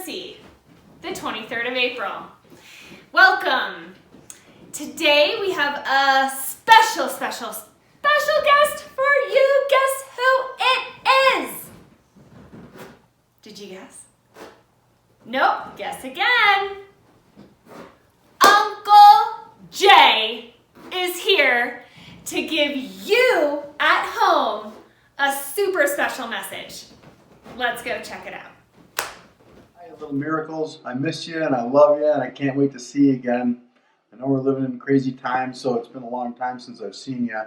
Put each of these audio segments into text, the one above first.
Sea, the 23rd of April. Welcome! Today we have a special guest for you. Guess who it is? Did you guess? Nope, guess again. Uncle Jay is here to give you at home a super special message. Let's go check it out. Hi, Little Miracles. I miss you and I love you and I can't wait to see you again. I know we're living in crazy times, so it's been a long time since I've seen you.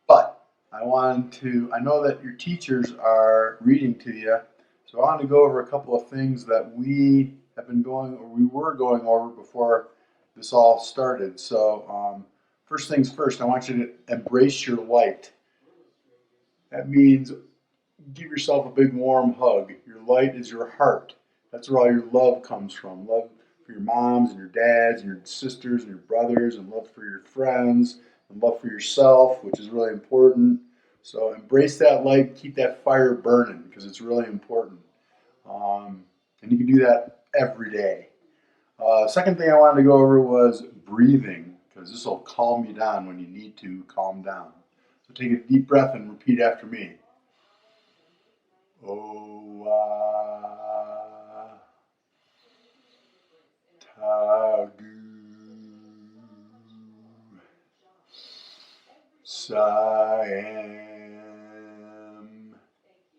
But I know that your teachers are reading to you, so I wanted to go over a couple of things that we were going over before this all started. So first things first, I want you to embrace your light. That means give yourself a big warm hug. Your light is your heart. That's where all your love comes from. Love for your moms and your dads and your sisters and your brothers, and love for your friends, and love for yourself, which is really important. So embrace that light, keep that fire burning, because it's really important. And you can do that every day. Second thing I wanted to go over was breathing, because this will calm you down when you need to calm down. So take a deep breath and repeat after me. Tagu Siam.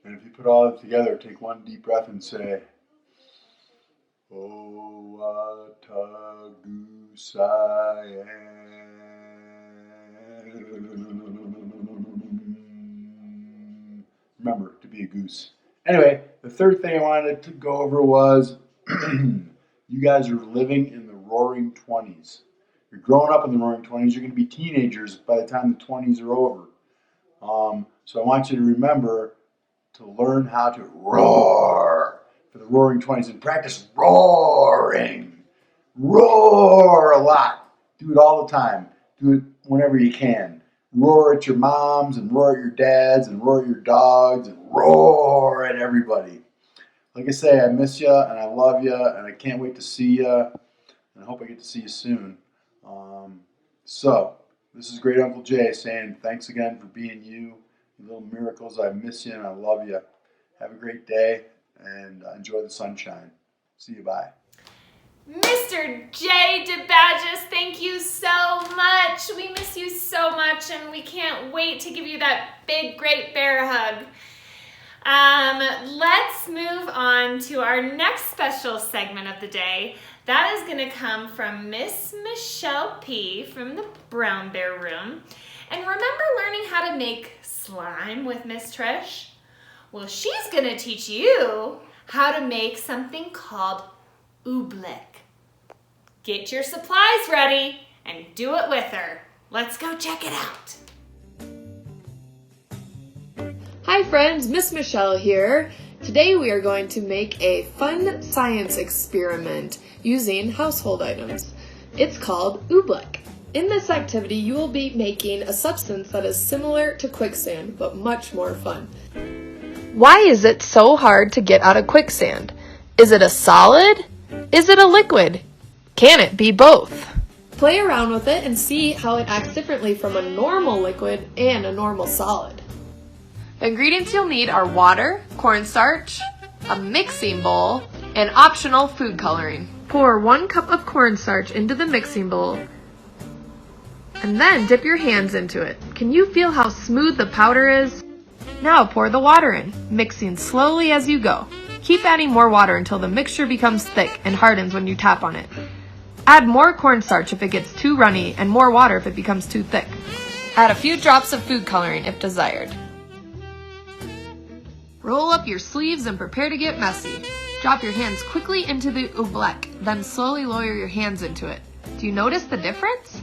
And if you put all that together, take one deep breath and say Tagu Siam. Remember to be a goose. Anyway, the third thing I wanted to go over was you guys are living in the roaring 20s. You're growing up in the roaring 20s. You're going to be teenagers by the time the 20s are over. So I want you to remember to learn how to roar for the roaring 20s and practice roaring. Roar a lot. Do it all the time. Do it whenever you can. Roar at your moms and roar at your dads and roar at your dogs and roar at everybody. Like I say, I miss you and I love you and I can't wait to see you, and I hope I get to see you soon. So this is Great Uncle Jay saying thanks again for being you little miracles. I miss you and I love you. Have a great day and enjoy the sunshine. See you. Bye. Mr. Jay DeBadges, thank you so much. We miss you so much, and we can't wait to give you that big, great bear hug. Let's move on to our next special segment of the day. That is going to come from Miss Michelle P. from the Brown Bear Room. And remember learning how to make slime with Miss Trish? Well, she's going to teach you how to make something called oobleck. Get your supplies ready and do it with her. Let's go check it out. Hi friends, Miss Michelle here. Today we are going to make a fun science experiment using household items. It's called oobleck. In this activity, you will be making a substance that is similar to quicksand, but much more fun. Why is it so hard to get out of quicksand? Is it a solid? Is it a liquid? Can it be both? Play around with it and see how it acts differently from a normal liquid and a normal solid. The ingredients you'll need are water, cornstarch, a mixing bowl, and optional food coloring. Pour 1 cup of cornstarch into the mixing bowl and then dip your hands into it. Can you feel how smooth the powder is? Now pour the water in, mixing slowly as you go. Keep adding more water until the mixture becomes thick and hardens when you tap on it. Add more cornstarch if it gets too runny and more water if it becomes too thick. Add a few drops of food coloring if desired. Roll up your sleeves and prepare to get messy. Drop your hands quickly into the oobleck, then slowly lower your hands into it. Do you notice the difference?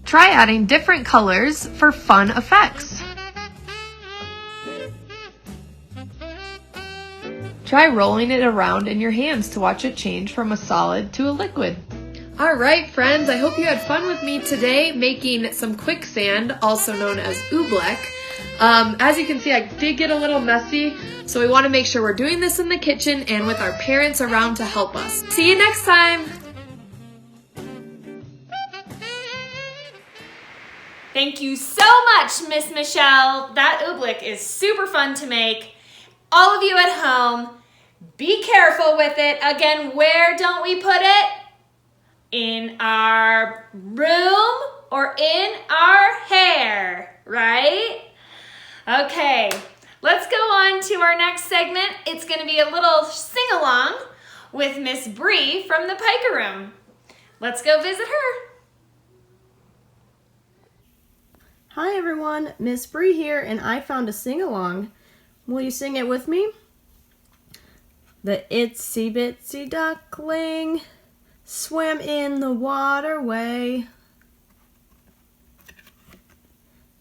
Try adding different colors for fun effects. Try rolling it around in your hands to watch it change from a solid to a liquid. Alright friends, I hope you had fun with me today making some quicksand, also known as oobleck. As you can see, I did get a little messy, so we want to make sure we're doing this in the kitchen and with our parents around to help us. See you next time! Thank you so much, Miss Michelle. That oobleck is super fun to make. All of you at home, be careful with it. Again, where don't we put it? In our room or in our hair, right? Okay, let's go on to our next segment. It's going to be a little sing-along with Miss Bree from the Piker Room. Let's go visit her. Hi everyone, Miss Bree here, and I found a sing-along. Will you sing it with me? The itsy bitsy duckling swam in the waterway.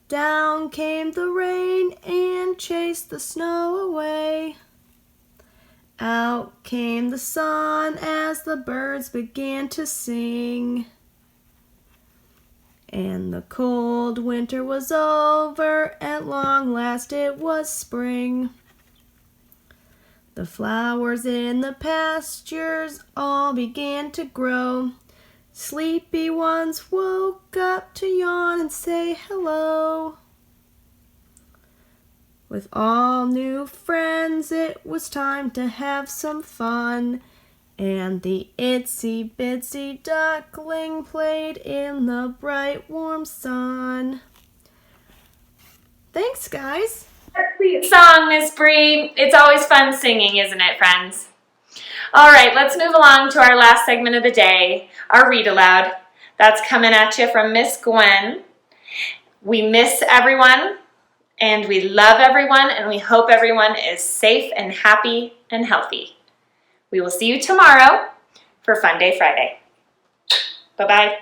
Down came the rain and chased the snow away. Out came the sun as the birds began to sing. And the cold winter was over, at long last it was spring. The flowers in the pastures all began to grow. Sleepy ones woke up to yawn and say hello. With all new friends it was time to have some fun. And the itsy bitsy duckling played in the bright warm sun. Thanks, guys. Sweet song, Miss Bree. It's always fun singing, isn't it, friends? All right, let's move along to our last segment of the day, our read aloud. That's coming at you from Miss Gwen. We miss everyone, and we love everyone, and we hope everyone is safe and happy and healthy. We will see you tomorrow for Fun Day Friday. Bye-bye.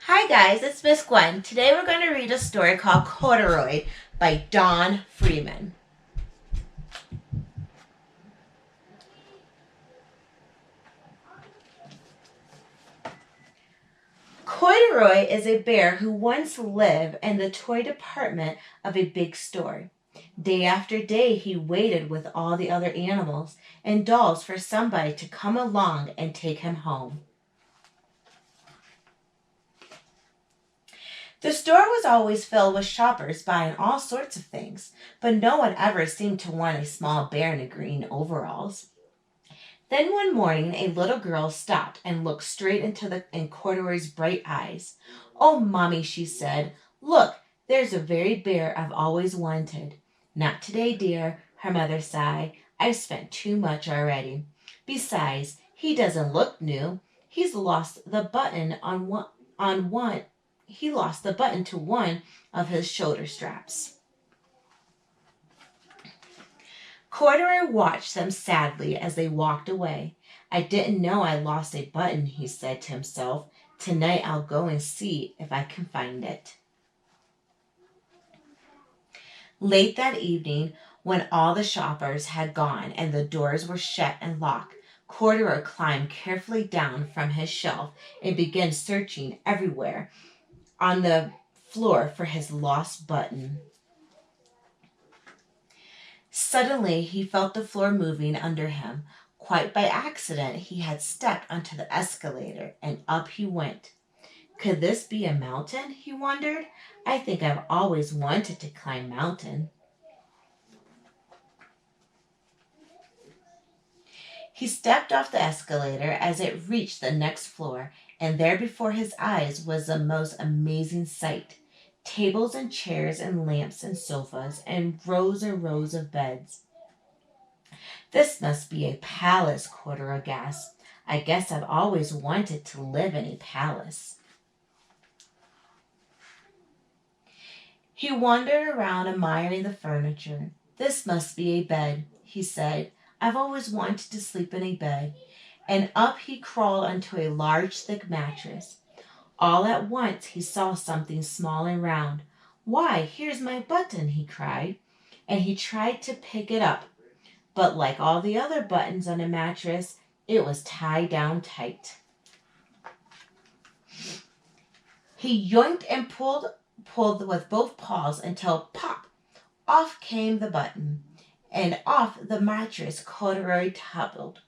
Hi guys, it's Miss Gwen. Today we're going to read a story called Corduroy by Don Freeman. Corduroy is a bear who once lived in the toy department of a big store. Day after day, he waited with all the other animals and dolls for somebody to come along and take him home. The store was always filled with shoppers buying all sorts of things, but no one ever seemed to want a small bear in green overalls. Then one morning, a little girl stopped and looked straight into Corduroy's bright eyes. "Oh, Mommy," she said, "look, there's a very bear I've always wanted." "Not today, dear," her mother sighed. "I've spent too much already. Besides, he doesn't look new. He's lost the button He lost the button to one of his shoulder straps." Corduroy watched them sadly as they walked away. "I didn't know I lost a button," he said to himself. "Tonight I'll go and see if I can find it." Late that evening, when all the shoppers had gone and the doors were shut and locked, Corduroy climbed carefully down from his shelf and began searching everywhere on the floor for his lost button. Suddenly, he felt the floor moving under him. Quite by accident, he had stepped onto the escalator, and up he went. Could this be a mountain, he wondered? I think I've always wanted to climb mountain. He stepped off the escalator as it reached the next floor, and there before his eyes was the most amazing sight. Tables and chairs and lamps and sofas and rows of beds. "This must be a palace," Corduroy gasped. "I guess I've always wanted to live in a palace." He wandered around admiring the furniture. "This must be a bed," he said. "I've always wanted to sleep in a bed." And up he crawled onto a large, thick mattress. All at once he saw something small and round. "Why, here's my button," he cried. And he tried to pick it up, but like all the other buttons on a mattress, it was tied down tight. He yoinked and pulled with both paws until pop! Off came the button, and off the mattress Corduroy toppled.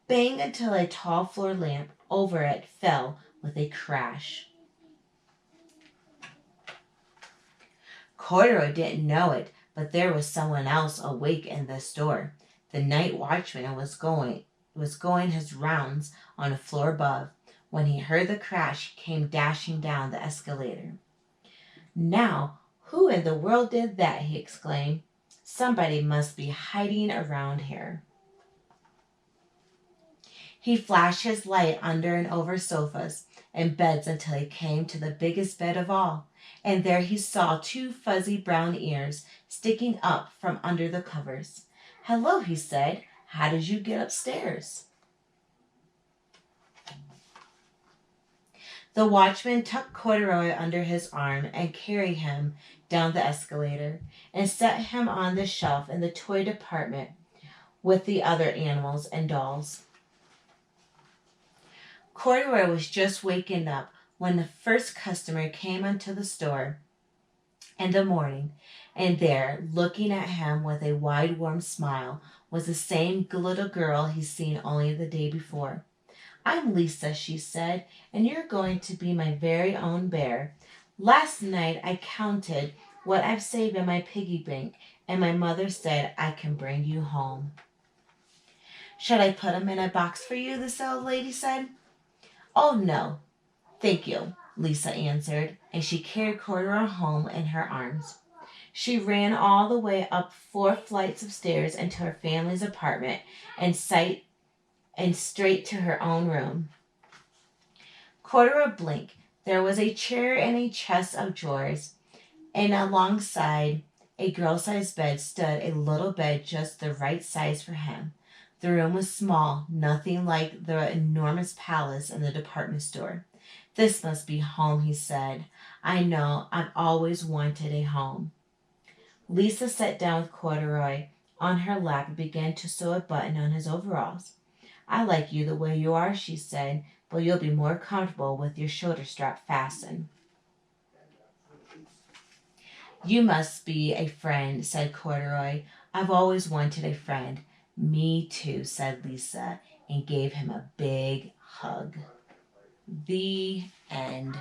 Bang until a tall floor lamp over it fell with a crash. Corduroy didn't know it, but there was someone else awake in the store. The night watchman was going his rounds on the floor above. When he heard the crash, he came dashing down the escalator. "Now, who in the world did that?" he exclaimed. "Somebody must be hiding around here." He flashed his light under and over sofas and beds until he came to the biggest bed of all, and there he saw 2 fuzzy brown ears sticking up from under the covers. "Hello," he said. "How did you get upstairs?" The watchman took Corduroy under his arm and carried him down the escalator and set him on the shelf in the toy department with the other animals and dolls. Corduroy was just waking up when the first customer came into the store in the morning, and there, looking at him with a wide, warm smile, was the same little girl he'd seen only the day before. "I'm Lisa," she said, "and you're going to be my very own bear. Last night I counted what I've saved in my piggy bank, and my mother said I can bring you home." "Should I put him in a box for you?" the old lady said. "Oh, no, thank you," Lisa answered, and she carried Corduroy home in her arms. She ran all the way up 4 flights of stairs into her family's apartment and straight to her own room. Corduroy blinked. There was a chair and a chest of drawers, and alongside a girl-sized bed stood a little bed just the right size for him. The room was small, nothing like the enormous palace in the department store. "This must be home," he said. "I know, I've always wanted a home." Lisa sat down with Corduroy on her lap and began to sew a button on his overalls. "I like you the way you are," she said, "but you'll be more comfortable with your shoulder strap fastened." "You must be a friend," said Corduroy. "I've always wanted a friend." "Me too," said Lisa, and gave him a big hug. The end.